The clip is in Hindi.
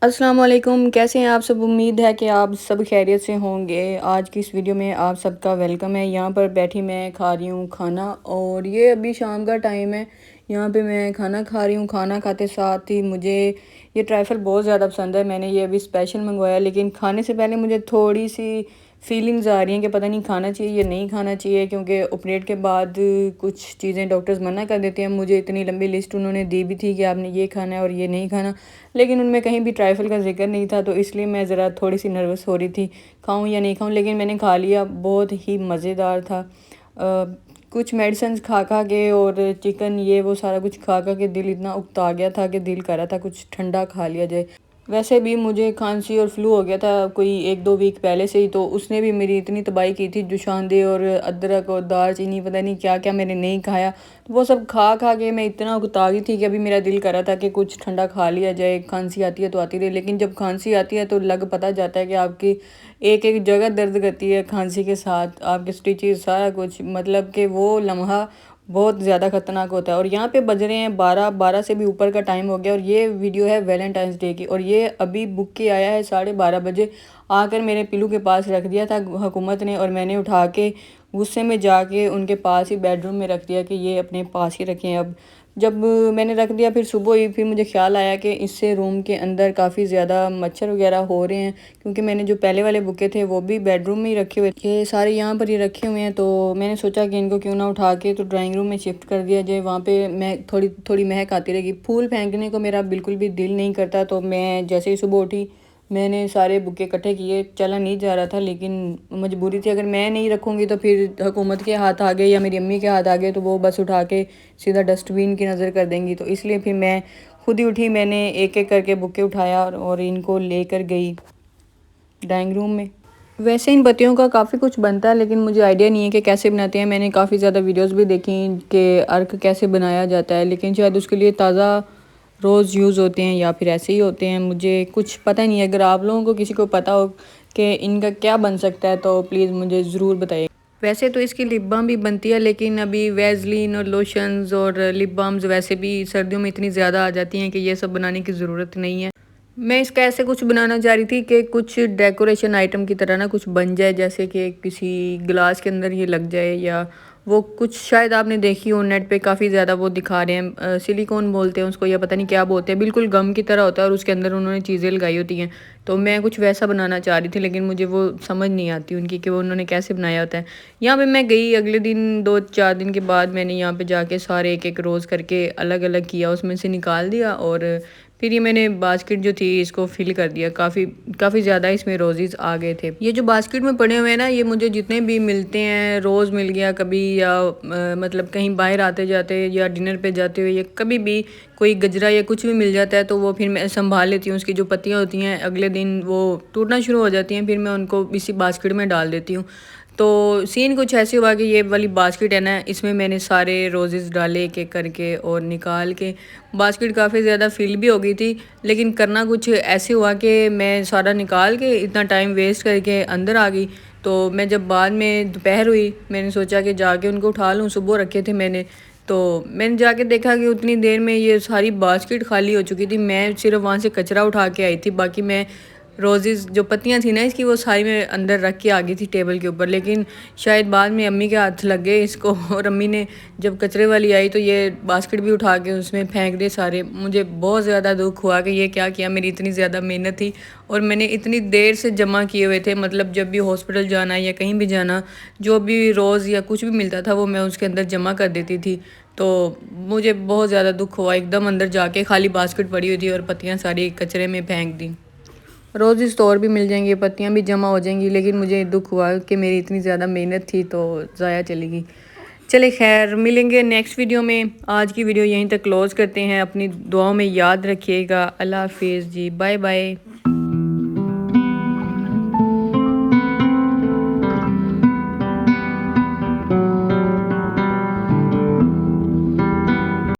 अस्सलाम वालेकुम, कैसे हैं आप सब। उम्मीद है कि आप सब खैरियत से होंगे। आज की इस वीडियो में आप सबका वेलकम है। यहाँ पर बैठी मैं खा रही हूँ खाना और ये अभी शाम का टाइम है। यहाँ पे मैं खाना खा रही हूँ। खाना खाते साथ ही मुझे ये ट्राइफल बहुत ज़्यादा पसंद है। मैंने ये अभी स्पेशल मंगवाया, लेकिन खाने से पहले मुझे थोड़ी सी फीलिंग्स आ रही हैं कि पता नहीं खाना चाहिए या नहीं खाना चाहिए, क्योंकि ऑपरेट के बाद कुछ चीज़ें डॉक्टर्स मना कर देते हैं। मुझे इतनी लंबी लिस्ट उन्होंने दी भी थी कि आपने ये खाना है और ये नहीं खाना, लेकिन उनमें कहीं भी ट्राइफल का जिक्र नहीं था, तो इसलिए मैं ज़रा थोड़ी सी नर्वस हो रही थी खाऊं या नहीं खाऊं। लेकिन मैंने खा लिया, बहुत ही मज़ेदार था। कुछ मेडिसिन खा खा के और चिकन ये वो सारा कुछ खा खा के दिल इतना उकता गया था कि दिल कर रहा था कुछ ठंडा खा लिया जाए। वैसे भी मुझे खांसी और फ्लू हो गया था कोई 1-2 वीक पहले से ही, तो उसने भी मेरी इतनी तबाही की थी। जुशांदे और अदरक और दालचीनी पता नहीं क्या क्या मैंने नहीं खाया, तो वो सब खा खा के मैं इतना उकता गई थी कि अभी मेरा दिल कर रहा था कि कुछ ठंडा खा लिया जाए। खांसी आती है तो आती रही, लेकिन जब खांसी आती है तो लग पता जाता है कि आपकी एक एक जगह दर्द करती है खांसी के साथ, आपके स्टिचेस सारा कुछ, मतलब कि वो लम्हा बहुत ज़्यादा ख़तरनाक होता है। और यहाँ पे बज रहे हैं 12 से भी ऊपर का टाइम हो गया, और ये वीडियो है वैलेंटाइंस डे की, और ये अभी बुक के आया है 12:30 बजे। आकर मेरे पिल्लू के पास रख दिया था हुकूमत ने, और मैंने उठा के गुस्से में जाके उनके पास ही बेडरूम में रख दिया कि ये अपने पास ही रखें। अब जब मैंने रख दिया, फिर सुबह ही फिर मुझे ख्याल आया कि इससे रूम के अंदर काफ़ी ज़्यादा मच्छर वगैरह हो रहे हैं, क्योंकि मैंने जो पहले वाले बुके थे वो भी बेडरूम में ही रखे हुए थे, सारे यहाँ पर ही रखे हुए हैं। तो मैंने सोचा कि इनको क्यों ना उठा के तो ड्राइंग रूम में शिफ्ट कर दिया जाए, वहाँ पे मैं थोड़ी थोड़ी महक आती रहेगी। फूल फेंकने को मेरा बिल्कुल भी दिल नहीं करता, तो मैं जैसे ही सुबह उठी मैंने सारे बुके इकट्ठे किए। चला नहीं जा रहा था, लेकिन मजबूरी थी। अगर मैं नहीं रखूँगी तो फिर हुकूमत के हाथ आ गए या मेरी अम्मी के हाथ आ गए, तो वो बस उठा के सीधा डस्टबिन की नज़र कर देंगी। तो इसलिए फिर मैं खुद ही उठी, मैंने एक एक करके बुके उठाया और इनको लेकर गई ड्राइंग रूम में। वैसे इन पत्तियों का काफ़ी कुछ बनता है, लेकिन मुझे आइडिया नहीं है कि कैसे बनाते हैं। मैंने काफ़ी ज़्यादा वीडियोस भी देखी कि अर्क कैसे बनाया जाता है, लेकिन शायद उसके लिए ताज़ा रोज़ यूज़ होते हैं या फिर ऐसे ही होते हैं, मुझे कुछ पता नहीं है। अगर आप लोगों को किसी को पता हो कि इनका क्या बन सकता है तो प्लीज़ मुझे ज़रूर बताइए। वैसे तो इसकी लिप बाम भी बनती है, लेकिन अभी वैसलीन और लोशंस और लिप बाम्स वैसे भी सर्दियों में इतनी ज़्यादा आ जाती हैं कि ये सब बनाने की ज़रूरत नहीं है। मैं इसका ऐसे कुछ बनाना चाह रही थी कि कुछ डेकोरेशन आइटम की तरह ना कुछ बन जाए, जैसे कि किसी गिलास के अंदर ये लग जाए, या वो कुछ शायद आपने देखी हो नेट पे काफ़ी ज़्यादा वो दिखा रहे हैं, सिलिकॉन बोलते हैं उसको या पता नहीं क्या बोलते हैं, बिल्कुल गम की तरह होता है और उसके अंदर उन्होंने चीज़ें लगाई होती हैं। तो मैं कुछ वैसा बनाना चाह रही थी, लेकिन मुझे वो समझ नहीं आती उनकी कि वो उन्होंने कैसे बनाया होता है। यहाँ पे मैं गई अगले दिन, 2-4 दिन के बाद मैंने यहाँ पे जाके सारे एक एक रोज़ करके अलग अलग किया, उसमें से निकाल दिया, और फिर ये मैंने बास्केट जो थी इसको फिल कर दिया। काफ़ी काफ़ी ज़्यादा इसमें रोज़ेज़ आ गए थे। ये जो बास्केट में पड़े हुए हैं ना, ये मुझे जितने भी मिलते हैं, रोज़ मिल गया कभी, या मतलब कहीं बाहर आते जाते या डिनर पे जाते हुए, या कभी भी कोई गजरा या कुछ भी मिल जाता है, तो वो फिर मैं संभाल लेती हूँ। उसकी जो पत्तियाँ होती हैं अगले दिन वो टूटना शुरू हो जाती हैं, फिर मैं उनको इसी बास्केट में डाल देती हूँ। तो सीन कुछ ऐसे हुआ कि ये वाली बास्केट है ना, इसमें मैंने सारे रोज़ेज़ डाले एक एक करके और निकाल के। बास्केट काफ़ी ज़्यादा फिल भी हो गई थी, लेकिन करना कुछ ऐसे हुआ कि मैं सारा निकाल के इतना टाइम वेस्ट करके अंदर आ गई। तो मैं जब बाद में दोपहर हुई, मैंने सोचा कि जाके उनको उठा लूँ, सुबह रखे थे मैंने। तो मैंने जाके देखा कि उतनी देर में ये सारी बास्केट खाली हो चुकी थी। मैं सिर्फ वहाँ से कचरा उठा के आई थी, बाकी मैं रोज़ेज़ जो पत्तियाँ थी ना इसकी, वो सारी मैं अंदर रख के आ गई थी टेबल के ऊपर। लेकिन शायद बाद में अम्मी के हाथ लग गए इसको, और अम्मी ने जब कचरे वाली आई तो ये बास्केट भी उठा के उसमें फेंक दे सारे। मुझे बहुत ज़्यादा दुख हुआ कि ये क्या किया, मेरी इतनी ज़्यादा मेहनत थी और मैंने इतनी देर से जमा किए हुए थे। मतलब जब भी हॉस्पिटल जाना या कहीं भी जाना, जो भी रोज़ या कुछ भी मिलता था वो मैं उसके अंदर जमा कर देती थी। तो मुझे बहुत ज़्यादा दुख हुआ, एकदम अंदर जाके खाली बास्केट पड़ी हुई थी और पत्तियाँ सारी कचरे में फेंक दी। रोज़ स्टोर भी मिल जाएंगे, पत्तियाँ भी जमा हो जाएंगी, लेकिन मुझे दुख हुआ कि मेरी इतनी ज़्यादा मेहनत थी तो ज़ाया चली गई। चले खैर, मिलेंगे नेक्स्ट वीडियो में। आज की वीडियो यहीं तक क्लोज़ करते हैं। अपनी दुआओं में याद रखिएगा। अल्लाह हाफिज़ जी, बाय बाय।